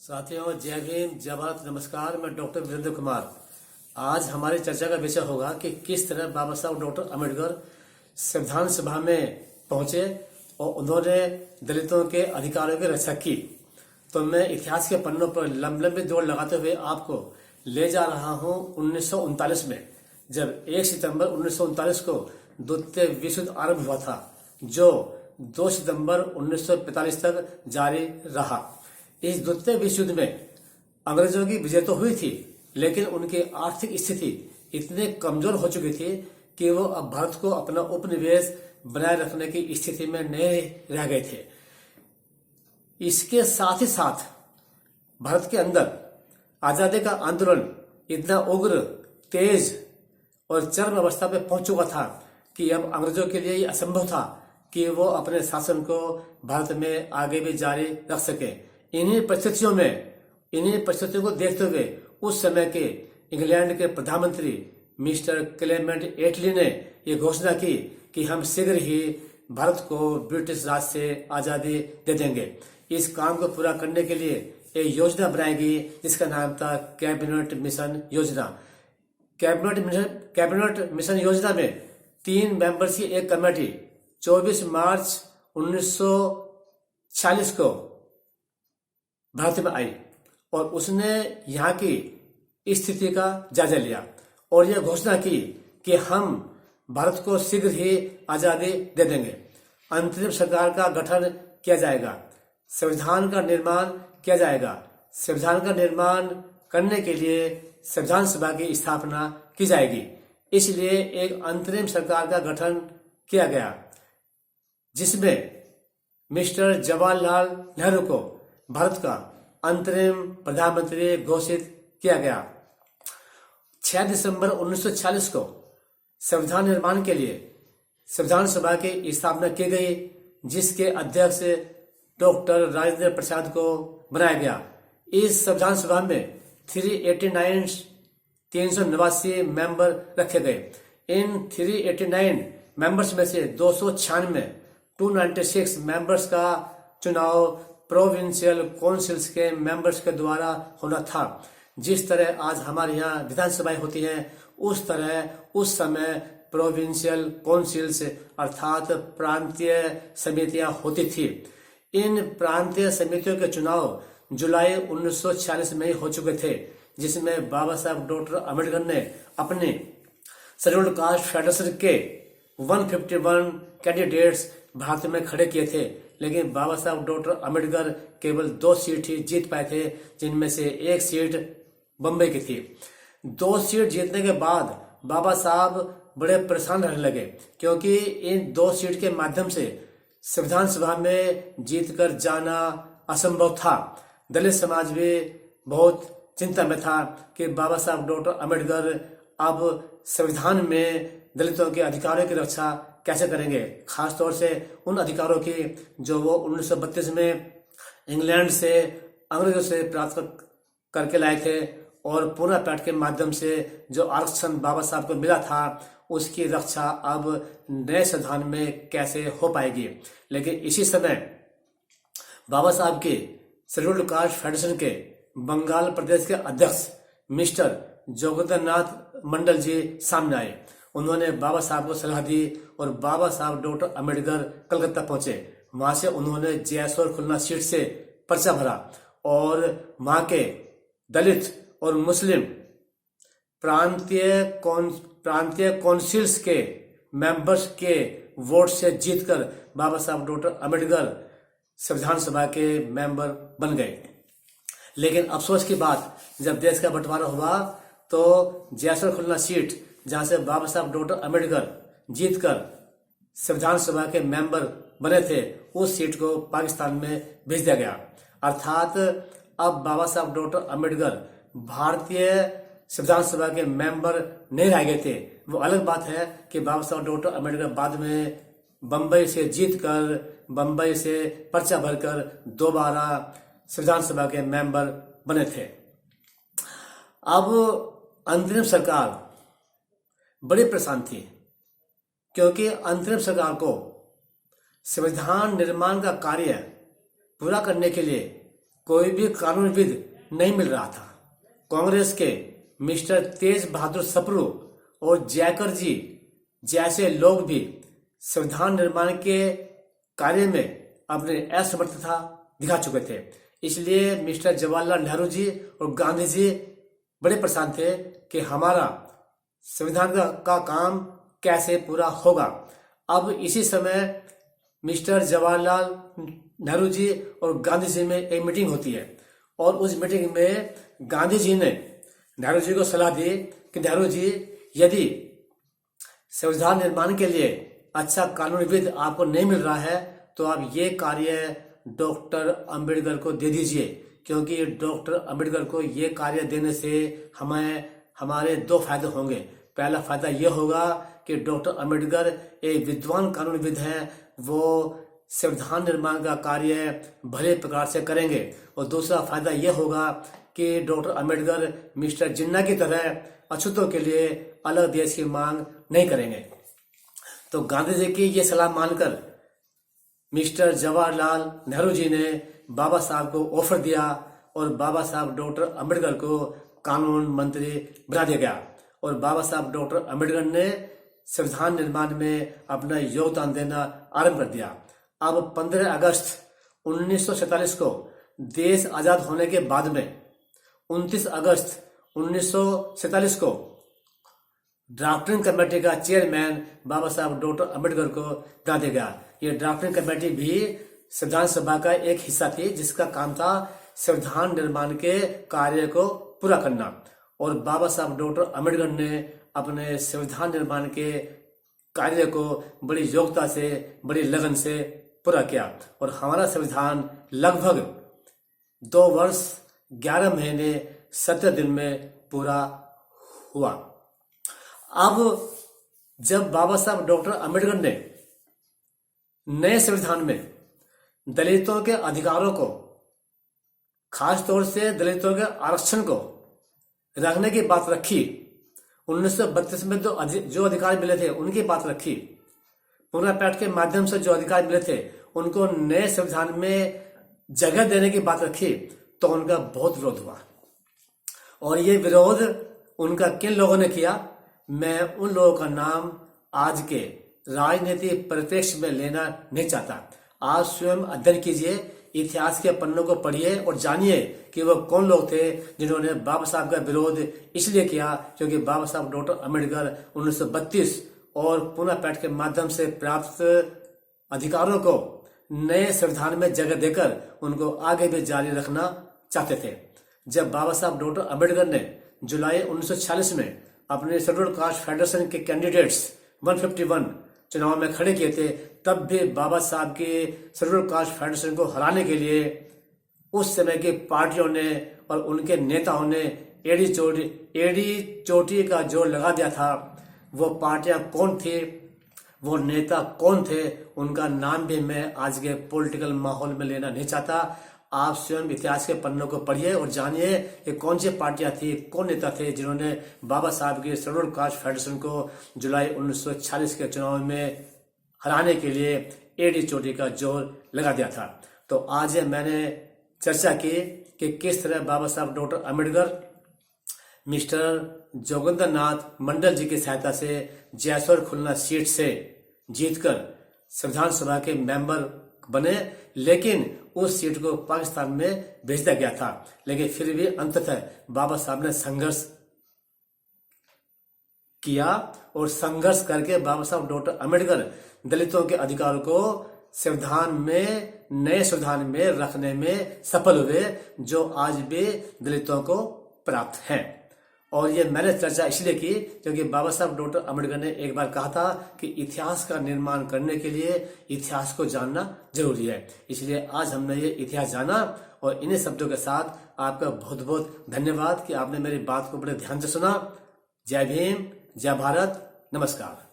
साथियों, जय भीम, जय भारत, नमस्कार। मैं डॉक्टर वीरेंद्र कुमार। आज हमारी चर्चा का विषय होगा कि किस तरह बाबा साहब डॉक्टर अम्बेडकर संविधान सभा में पहुंचे और उन्होंने दलितों के अधिकारों की रक्षा की। तो मैं इतिहास के पन्नों पर लंबी दौड़ लगाते हुए आपको ले जा रहा हूं 1939 में, जब 1 सितंबर 1939 को द्वितीय विश्व युद्ध आरंभ हुआ था, जो 2 सितंबर 1945 तक जारी रहा। इस द्वितीय विश्व युद्ध में अंग्रेजों की विजय तो हुई थी, लेकिन उनकी आर्थिक स्थिति इतनी कमजोर हो चुकी थी कि वो अब भारत को अपना उपनिवेश बनाए रखने की स्थिति में नहीं रह गए थे। इसके साथ ही साथ भारत के अंदर आजादी का आंदोलन इतना उग्र, तेज और चरम अवस्था पे पहुंच चुका था कि अब अंग्रेजों के लिए ये असंभव था कि वो अपने शासन को भारत में आगे भी जारी रख सके। इन्हीं परिस्थितियों को देखते हुए उस समय के इंग्लैंड के प्रधानमंत्री मिस्टर क्लेमेंट एटली ने यह घोषणा की कि हम शीघ्र ही भारत को ब्रिटिश राज से आजादी दे देंगे। इस काम को पूरा करने के लिए एक योजना बनाई गई जिसका नाम था कैबिनेट मिशन योजना। कैबिनेट मिशन योजना में 3 मेंबर्स की एक कमेटी 24 मार्च 1946 को भारत में आई और उसने यहाँ की स्थिति का जायजा लिया और यह घोषणा की कि हम भारत को शीघ्र ही आजादी दे देंगे। अंतरिम सरकार का गठन किया जाएगा, संविधान का निर्माण किया जाएगा। संविधान का निर्माण करने के लिए संविधान सभा की स्थापना की जाएगी। इसलिए एक अंतरिम सरकार का गठन किया गया, जिसमें मिस्टर जवाहरलाल नेहरू को भारत का अंतरिम प्रधानमंत्री घोषित किया गया। 6 दिसंबर 1946 को संविधान निर्माण के लिए संविधान सभा की स्थापना की गई, जिसके अध्यक्ष डॉक्टर राजेंद्र प्रसाद को बनाया गया। इस संविधान सभा में 389 मेंबर रखे गए। इन 389 मेंबर्स में से 296 मेंबर्स का चुनाव प्रोविंशियल काउंसिल्स के मेंबर्स के द्वारा होना था। जिस तरह आज हमारे यहाँ विधानसभाएं होती हैं, उस तरह उस समय प्रोविंशियल काउंसिल्स अर्थात प्रांतीय समितियां होती थी। इन प्रांतीय समितियों के चुनाव जुलाई 1946 में ही हो चुके थे, जिसमें बाबा साहब डॉक्टर अम्बेडकर ने अपने शेड्यूल्ड कास्ट फेडरेशन के 151 कैंडिडेट्स भारत में खड़े किए थे, लेकिन बाबा साहब डॉक्टर अम्बेडकर केवल 2 सीट ही जीत पाए थे, जिनमें से 1 सीट बम्बई की थी। 2 सीट जीतने के बाद बाबा साहब बड़े परेशान रहने लगे, क्योंकि इन 2 सीट के माध्यम से संविधान सभा में जीतकर जाना असंभव था। दलित समाज भी बहुत चिंता में था कि बाबा साहब डॉक्टर अम्बेडकर अब संविधान में दलितों के अधिकारों की रक्षा कैसे करेंगे, खासतौर से उन अधिकारों की जो वो 1932 में इंग्लैंड से अंग्रेजों से प्राप्त करके लाए थे और पूना पैक्ट के माध्यम से जो आरक्षण बाबा साहब को मिला था, उसकी रक्षा अब नए संविधान में कैसे हो पाएगी। लेकिन इसी समय बाबा साहब के शेड्यूल्ड कास्ट फेडरेशन के बंगाल प्रदेश के अध्यक्ष मिस्टर जोगेंद्रनाथ मंडल जी सामने आए। उन्होंने बाबा साहब को सलाह दी और बाबा साहब डॉक्टर अम्बेडकर कलकत्ता पहुंचे। वहां से उन्होंने जयसोर खुलना सीट से पर्चा भरा और वहां के दलित और मुस्लिम प्रांतीय काउंसिल्स के मेंबर्स के वोट से जीतकर बाबा साहब डॉक्टर अम्बेडकर संविधान सभा के मेंबर बन गए। लेकिन अफसोस की बात, जब देश का बंटवारा हुआ तो जयसोर खुलना सीट, जहां से बाबा साहब डॉक्टर अम्बेडकर जीतकर संविधान सभा के मेंबर बने थे, उस सीट को पाकिस्तान में भेज दिया गया। अर्थात अब बाबा साहब डॉक्टर अम्बेडकर भारतीय संविधान सभा के मेंबर नहीं रह गए थे। वो अलग बात है कि बाबा साहब डॉक्टर अम्बेडकर बाद में बम्बई से जीतकर, बम्बई से पर्चा भरकर दोबारा संविधान सभा के मेंबर बने थे। अब अंतरिम सरकार बड़ी परेशान थी, क्योंकि अंतरिम सरकार को संविधान निर्माण का कार्य पूरा करने के लिए कोई भी कानूनविद नहीं मिल रहा था। कांग्रेस के मिस्टर तेज बहादुर सप्रू और जयकर जी जैसे लोग भी संविधान निर्माण के कार्य में अपने असमर्थता दिखा चुके थे। इसलिए मिस्टर जवाहरलाल नेहरू जी और गांधी जी बड़े परेशान थे कि हमारा संविधान का काम कैसे पूरा होगा। अब इसी समय मिस्टर जवाहरलाल नेहरू जी और गांधी जी में एक मीटिंग होती है और उस मीटिंग में गांधी जी ने नेहरू जी को सलाह दी कि नेहरू जी, यदि संविधान निर्माण के लिए अच्छा कानूनविद आपको नहीं मिल रहा है तो आप ये कार्य डॉक्टर अंबेडकर को दे दीजिए, क्योंकि डॉक्टर अंबेडकर को ये कार्य देने से हमारे दो फायदे होंगे। पहला फायदा ये होगा कि डॉक्टर अंबेडकर एक विद्वान कानूनविद हैं, वो संविधान निर्माण का कार्य भले प्रकार से करेंगे, और दूसरा फायदा ये होगा कि डॉक्टर अंबेडकर मिस्टर जिन्ना की तरह अछूतों के लिए अलग देश की मांग नहीं करेंगे। तो गांधी जी की ये सलाह मानकर मिस्टर जवाहरलाल नेहरू जी ने बाबा साहब को ऑफर दिया और बाबा साहब डॉक्टर अंबेडकर को कानून मंत्री बना दिया गया और बाबा साहब डॉक्टर अंबेडकर ने संविधान निर्माण में अपना योगदान देना आरंभ कर दिया। अब 15 अगस्त 1947 को देश आजाद होने के बाद में 29 अगस्त 1947 को ड्राफ्टिंग कमेटी का चेयरमैन बाबा साहब डॉक्टर अंबेडकर को बना दिया गया। ये ड्राफ्टिंग कमेटी भी संविधान सभा का एक हिस्सा थी, जिसका काम था संविधान निर्माण के कार्य को पूरा करना, और बाबा साहब डॉक्टर अंबेडकर ने अपने संविधान निर्माण के कार्य को बड़ी योग्यता से, बड़ी लगन से पूरा किया और हमारा संविधान लगभग 2 वर्ष 11 महीने 17 दिन में पूरा हुआ। अब जब बाबा साहब डॉक्टर अंबेडकर ने नए संविधान में दलितों के अधिकारों को, खास तौर से दलितों के आरक्षण को रखने की बात रखी, 1932 में जो अधिकार मिले थे उनकी बात रखी, पुनः पैठ के माध्यम से जो अधिकार मिले थे उनको नए संविधान में जगह देने की बात रखी, तो उनका बहुत विरोध हुआ। और ये विरोध उनका किन लोगों ने किया, मैं उन लोगों का नाम आज के राजनीतिक परिप्रेक्ष्य में लेना नहीं चाहता। आप स्वयं अध्ययन कीजिए, इतिहास के पन्नों को पढ़िए और जानिए कि वो कौन लोग थे जिन्होंने बाबा साहब का विरोध इसलिए किया क्योंकि बाबा साहब डॉक्टर अंबेडकर 1932 और पुनः पैठ के माध्यम से प्राप्त अधिकारों को नए संविधान में जगह देकर उनको आगे भी जारी रखना चाहते थे। जब बाबा साहब डॉक्टर अंबेडकर ने जुलाई 1946 में अपने शेड्यूल्ड कास्ट फेडरेशन के कैंडिडेट्स 151 चुनाव में खड़े किए थे, तब भी बाबा साहब के शेड्यूल्ड कास्ट फेडरेशन को हराने के लिए उस समय की पार्टियों ने और उनके नेताओं ने एड़ी चोटी का जोर लगा दिया था। वो पार्टियां कौन थी, वो नेता कौन थे, उनका नाम भी मैं आज के पॉलिटिकल माहौल में लेना नहीं चाहता। आप स्वयं इतिहास के पन्नों को पढ़िए और जानिए कि कौन सी पार्टियां थी, कौन नेता थे जिन्होंने बाबा साहब के शेड्यूल्ड कास्ट फेडरेशन को जुलाई 1946 के चुनाव में हराने के लिए एड़ी चोटी का जोर लगा दिया था। तो आज मैंने चर्चा की कि किस तरह बाबा साहब डॉक्टर अंबेडकर मिस्टर जोगिंदर नाथ मंडल जी की सहायता से जैसलमेर खुलना सीट से जीतकर संविधान सभा के मेंबर बने, लेकिन उस सीट को पाकिस्तान में भेज दिया गया था। लेकिन फिर भी अंततः बाबा साहब ने संघर्ष किया और संघर्ष करके बाबा साहब डॉक्टर अंबेडकर दलितों के अधिकारों को संविधान में, नए संविधान में रखने में सफल हुए, जो आज भी दलितों को प्राप्त हैं। और ये मैंने चर्चा इसलिए की क्योंकि बाबा साहब डॉक्टर अंबेडकर ने एक बार कहा था कि इतिहास का निर्माण करने के लिए इतिहास को जानना जरूरी है। इसलिए आज हमने ये इतिहास जाना और इन्हीं शब्दों के साथ आपका बहुत बहुत धन्यवाद कि आपने मेरी बात को बड़े ध्यान से सुना। जय भीम, जय भारत, नमस्कार।